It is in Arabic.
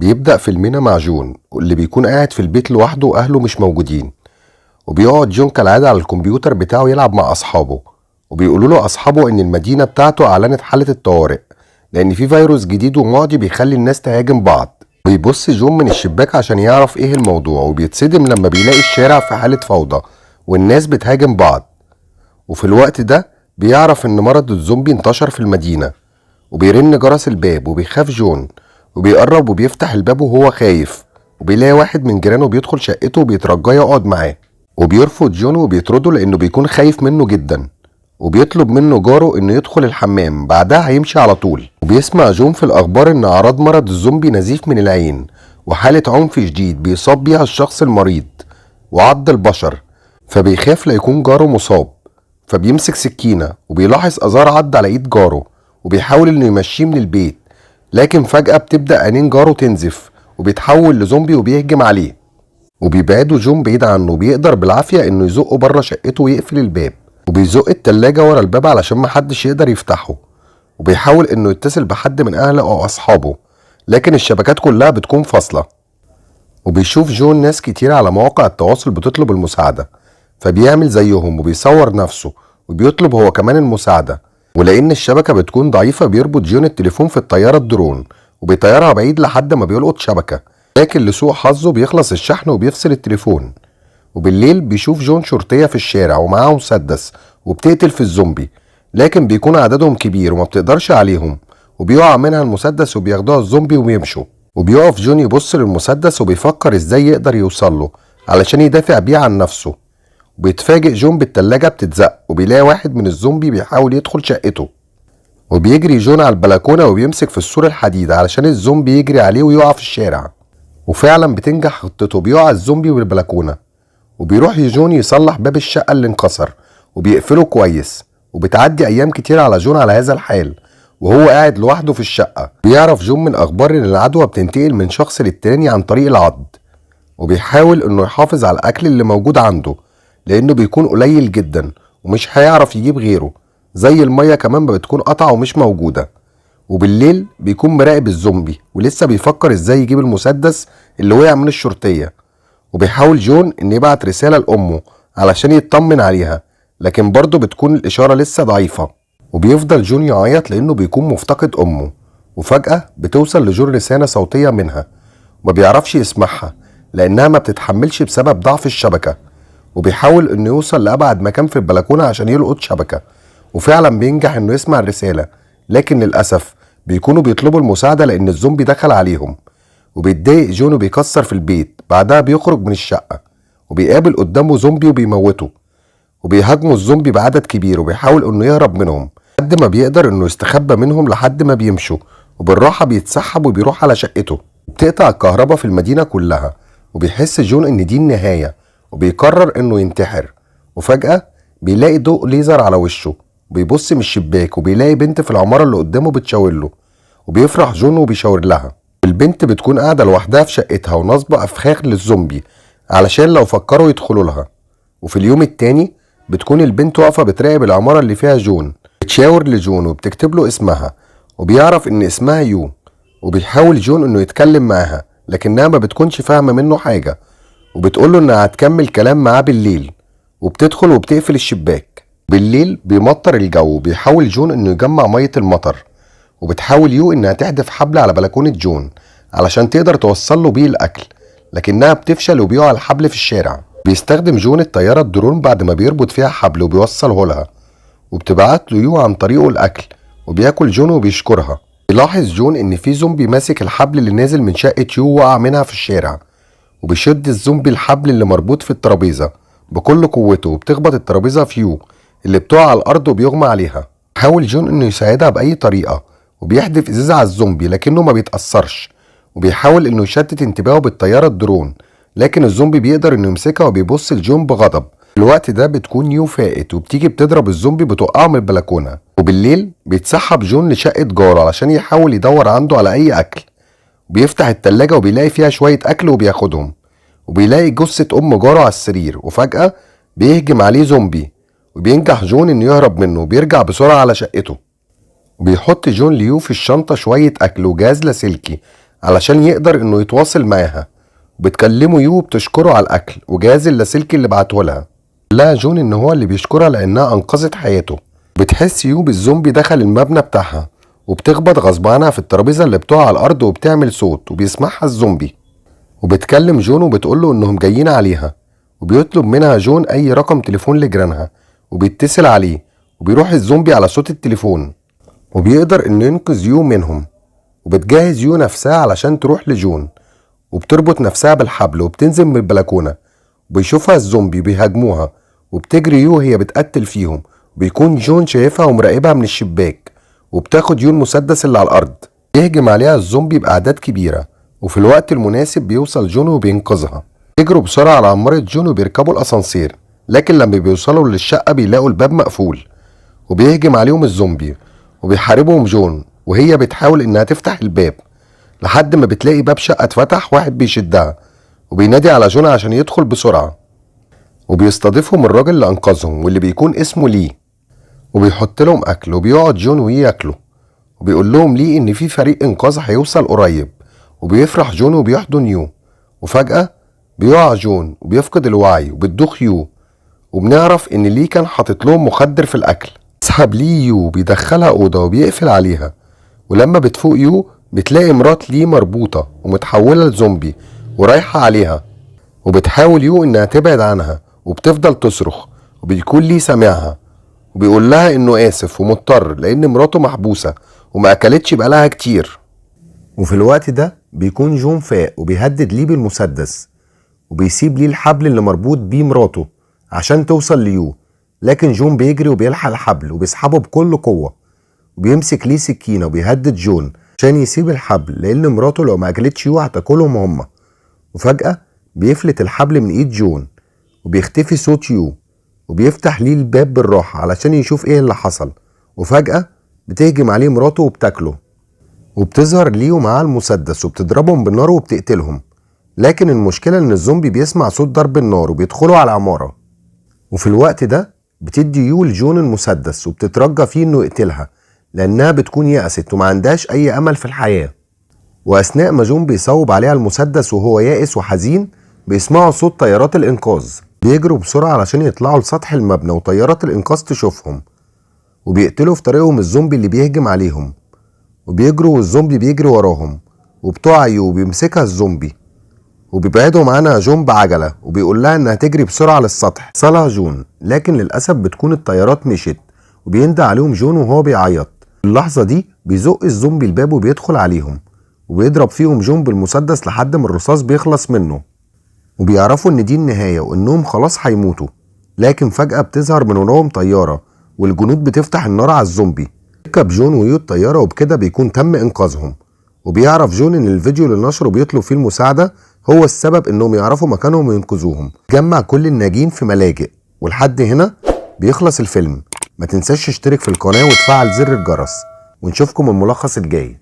بيبدأ فيلمنا مع جون اللي بيكون قاعد في البيت لوحده وأهله مش موجودين. وبيقعد جون كالعادة على الكمبيوتر بتاعه يلعب مع أصحابه، وبيقولوا له أصحابه إن المدينة بتاعته أعلنت حالة الطوارئ لأن في فيروس جديد ومعدي بيخلي الناس تهاجم بعض. بيبص جون من الشباك عشان يعرف إيه الموضوع، وبيتصدم لما بيلاقي الشارع في حالة فوضى والناس بتهاجم بعض. وفي الوقت ده بيعرف إن مرض الزومبي انتشر في المدينة، وبيرن جرس الباب وبيخاف جون، وبيقرب وبيفتح الباب وهو خايف، وبيلاقي واحد من جيرانه بيدخل شقته وبيترجاه يقعد معاه، وبيرفض جون وبيطرده لأنه بيكون خايف منه جدا، وبيطلب منه جاره إنه يدخل الحمام بعدها هيمشي على طول. وبيسمع جون في الأخبار إن أعراض مرض الزومبي نزيف من العين وحالة عنف شديد بيصاب بيها الشخص المريض وعض البشر، فبيخاف لا يكون جاره مصاب، فبيمسك سكينة وبيلاحظ آثار عض على إيد جاره وبيحاول إنه يمشيه من البيت، لكن فجأة بتبدأ عينين جاره تنزف وبيتحول لزومبي وبيهجم عليه، وبيبعده جون بعيد عنه وبيقدر بالعافية إنه يزقه بره شقته ويقفل الباب، وبيزق التلاجة ورا الباب علشان محدش يقدر يفتحه، وبيحاول إنه يتصل بحد من أهله أو أصحابه لكن الشبكات كلها بتكون فاصلة. وبيشوف جون ناس كتير على مواقع التواصل بتطلب المساعدة، فبيعمل زيهم وبيصور نفسه وبيطلب هو كمان المساعدة. ولأن الشبكة بتكون ضعيفة بيربط جون التليفون في الطيارة الدرون وبيطيرها بعيد لحد ما بيلقط شبكة، لكن لسوء حظه بيخلص الشحن وبيفصل التليفون. وبالليل بيشوف جون شرطية في الشارع ومعاه مسدس وبتقتل في الزومبي، لكن بيكون عددهم كبير وما بتقدرش عليهم، وبيقع منها المسدس وبياخدوها الزومبي وبيمشوا. وبيقف جون يبص للمسدس وبيفكر ازاي يقدر يوصله علشان يدافع بيه عن نفسه. وبيتفاجئ جون بالتلاجة بتتزق وبيلاقي واحد من الزومبي بيحاول يدخل شقته، وبيجري جون على البلكونة وبيمسك في السور الحديد علشان الزومبي يجري عليه ويقع في الشارع. وفعلا بتنجح خطته، بيقع الزومبي بالبلكونة، وبيروح جون يصلح باب الشقة اللي انكسر وبيقفله كويس. وبتعدي أيام كتير على جون على هذا الحال وهو قاعد لوحده في الشقة. بيعرف جون من أخبار إن العدوى بتنتقل من شخص للتاني عن طريق العض، وبيحاول إنه يحافظ على الأكل اللي موجود عنده لأنه بيكون قليل جدا ومش هيعرف يجيب غيره، زي المية كمان ما بتكون قطعة ومش موجودة. وبالليل بيكون مراقب الزومبي ولسه بيفكر ازاي يجيب المسدس اللي وقع من الشرطية، وبيحاول جون ان يبعت رسالة لأمه علشان يطمن عليها، لكن برضه بتكون الإشارة لسه ضعيفة. وبيفضل جون يعيط لأنه بيكون مفتقد أمه، وفجأة بتوصل لجون رسالة صوتية منها وما بيعرفش يسمعها لأنها ما بتتحملش بسبب ضعف الشبكة. وبيحاول انه يوصل لأبعد مكان في البلكونة عشان يلقط شبكة، وفعلا بينجح انه يسمع الرسالة، لكن للأسف بيكونوا بيطلبوا المساعدة لأن الزومبي دخل عليهم. وبيتضايق جون وبيكسر في البيت، بعدها بيخرج من الشقة وبيقابل قدامه زومبي وبيموته، وبيهاجموا الزومبي بعدد كبير وبيحاول انه يهرب منهم لحد ما بيقدر انه يستخبى منهم لحد ما بيمشوا، وبالراحة بيتسحب وبيروح على شقته. بتقطع الكهرباء في المدينة كلها، وبيحس جون ان دي النهاية وبيقرر انه ينتحر. وفجأة بيلاقي ضوء ليزر على وشه، بيبص من الشباك وبيلاقي بنت في العمارة اللي قدامه بتشاور له، وبيفرح جون وبيشاور لها. البنت بتكون قاعدة لوحدها في شقتها ونصبة أفخاخ للزومبي علشان لو فكروا يدخلوا لها. وفي اليوم التاني بتكون البنت واقفة بتراقب العمارة اللي فيها جون، بتشاور لجون وبتكتب له اسمها، وبيعرف ان اسمها يو. وبيحاول جون انه يتكلم معاها لكنها ما بتكونش فاهمة منه حاجة، وبتقوله انها هتكمل كلام معاه بالليل، وبتدخل وبتقفل الشباك. بالليل بيمطر الجو، بيحاول جون انه يجمع مية المطر، وبتحاول يو انها تحدف حبل على بلكونة جون علشان تقدر توصل له بيه الاكل، لكنها بتفشل وبيقع الحبل في الشارع. بيستخدم جون الطيارة الدرون بعد ما بيربط فيها حبل وبيوصله لها، وبتبعت له يو عن طريقه الاكل، وبياكل جون وبيشكرها. بيلاحظ جون ان في زومبي ماسك الحبل اللي نازل من شقة يو وقع منها في الشارع، وبيشد الزومبي الحبل اللي مربوط في الترابيزة بكل قوته، وبتخبط الترابيزة في يو اللي بتقع على الارض وبيغمى عليها. حاول جون انه يساعدها باي طريقة وبيحدف ازازة على الزومبي لكنه ما بيتأثرش، وبيحاول انه يشتت انتباهه بالطيارة الدرون، لكن الزومبي بيقدر انه يمسكها وبيبص لجون بغضب. في الوقت ده بتكون يو فائت وبتيجي بتضرب الزومبي بتوقعه من البلكونة. وبالليل بيتسحب جون لشقة جاره علشان يحاول يدور عنده على اي اكل، وبيفتح التلاجة وبيلاقي فيها شوية اكل وبياخدهم، وبيلاقي جثة ام جاره على السرير. وفجأة بيهجم عليه زومبي، وبينجح جون انه يهرب منه وبيرجع بسرعة على شقته. وبيحط جون ليو في الشنطة شوية اكل وجهاز لاسلكي علشان يقدر انه يتواصل معاها، وبتكلمه يو وبتشكره على الاكل وجهاز اللاسلكي اللي بعته لها. لها جون ان هو اللي بيشكرها لانها انقذت حياته. بتحس يو بالزومبي دخل المبنى بتاعها، وبتخبط غصب عنها في الترابيزه اللي بتقع على الارض وبتعمل صوت وبيسمعها الزومبي. وبتكلم جون وبتقوله انهم جايين عليها، وبيطلب منها جون اي رقم تليفون لجيرانها وبيتصل عليه، وبيروح الزومبي على صوت التليفون وبيقدر انه ينقذ يو منهم. وبتجهز يو نفسها علشان تروح لجون، وبتربط نفسها بالحبل وبتنزل من البلكونة، وبيشوفها الزومبي بيهاجموها، وبتجري يو وهي بتقتل فيهم، وبيكون جون شايفها ومراقبها من الشباك. وبتاخد يو المسدس اللي على الأرض، يهجم عليها الزومبي بأعداد كبيرة، وفي الوقت المناسب بيوصل جون وبينقذها. بيجروا بسرعة على عمارة جون وبيركبوا الأسانسير، لكن لما بيوصلوا للشقة بيلاقوا الباب مقفول، وبيهجم عليهم الزومبي وبيحاربهم جون وهي بتحاول إنها تفتح الباب، لحد ما بتلاقي باب شقة اتفتح واحد بيشدها، وبينادي على جون عشان يدخل بسرعة. وبيستضيفهم الراجل اللي أنقذهم واللي بيكون اسمه لي، وبيحط لهم أكل، وبيقعد جون وياكلوا، وبيقول لهم لي إن في فريق إنقاذ هيوصل قريب. وبيفرح جون وبيحضن يو، وفجأة بيقع جون وبيفقد الوعي وبتدوخ يو، وبنعرف إن لي كان حاطط لهم مخدر في الأكل. بيسحب لي يو بيدخلها أوضة وبيقفل عليها، ولما بتفوق يو بتلاقي مرات لي مربوطة ومتحولة لزومبي ورايحة عليها، وبتحاول يو إنها تبعد عنها وبتفضل تصرخ، وبيكون لي سامعها وبيقول لها إنه آسف ومضطر لأن مراته محبوسة وما أكلتش بقالها كتير. وفي الوقت ده بيكون جون فاق وبيهدد ليه بالمسدس، وبيسيب ليه الحبل اللي مربوط بيه مراته عشان توصل ليو، لكن جون بيجري وبيلحق الحبل وبيسحبه بكل قوة، وبيمسك ليه سكينة وبيهدد جون عشان يسيب الحبل لأن مراته لو ما أكلتش يو هتاكلهم هما. وفجأة بيفلت الحبل من إيد جون وبيختفي صوت يو، وبيفتح ليه الباب بالراحة علشان يشوف إيه اللي حصل. وفجأة بتهجم عليه مراته وبتاكله، وبتظهر ليه معاه المسدس وبتضربهم بالنار وبتقتلهم. لكن المشكلة إن الزومبي بيسمع صوت ضرب النار وبيدخلوا على العمارة. وفي الوقت ده بتدي يو لجون المسدس وبتترجى فيه إنه يقتلها لأنها بتكون يأست وما عندهاش أي أمل في الحياة. وأثناء ما جون بيصوب عليها المسدس وهو يائس وحزين، بيسمعوا صوت طيارات الإنقاذ، بيجروا بسرعة علشان يطلعوا لسطح المبنى وطيارات الإنقاذ تشوفهم، وبيقتلوا في طريقهم الزومبي اللي بيهجم عليهم، وبيجروا والزومبي بيجري وراهم، وبتوع يو بيمسكها الزومبي وبيبعدهم عنها جون بعجلة وبيقول لها إنها تجري بسرعة للسطح. صالها جون، لكن للأسف بتكون الطيارات مشت، وبيندى عليهم جون وهو بيعيط. في اللحظة دي بيزق الزومبي الباب وبيدخل عليهم، وبيضرب فيهم جون بالمسدس لحد ما الرصاص بيخلص منه، وبيعرفوا ان دي النهاية وانهم خلاص هيموتوا. لكن فجأة بتظهر من وراهم طيارة والجنود بتفتح النار على الزومبي. ركب جون ويو الطيارة وبكده بيكون تم انقاذهم. وبيعرف جون ان الفيديو اللي نشره بيطلب فيه المساعدة هو السبب انهم يعرفوا مكانهم وينقذوهم. جمع كل الناجين في ملاجئ. ولحد هنا بيخلص الفيلم. ما تنساش تشترك في القناة وتفعل زر الجرس، ونشوفكم الملخص الجاي.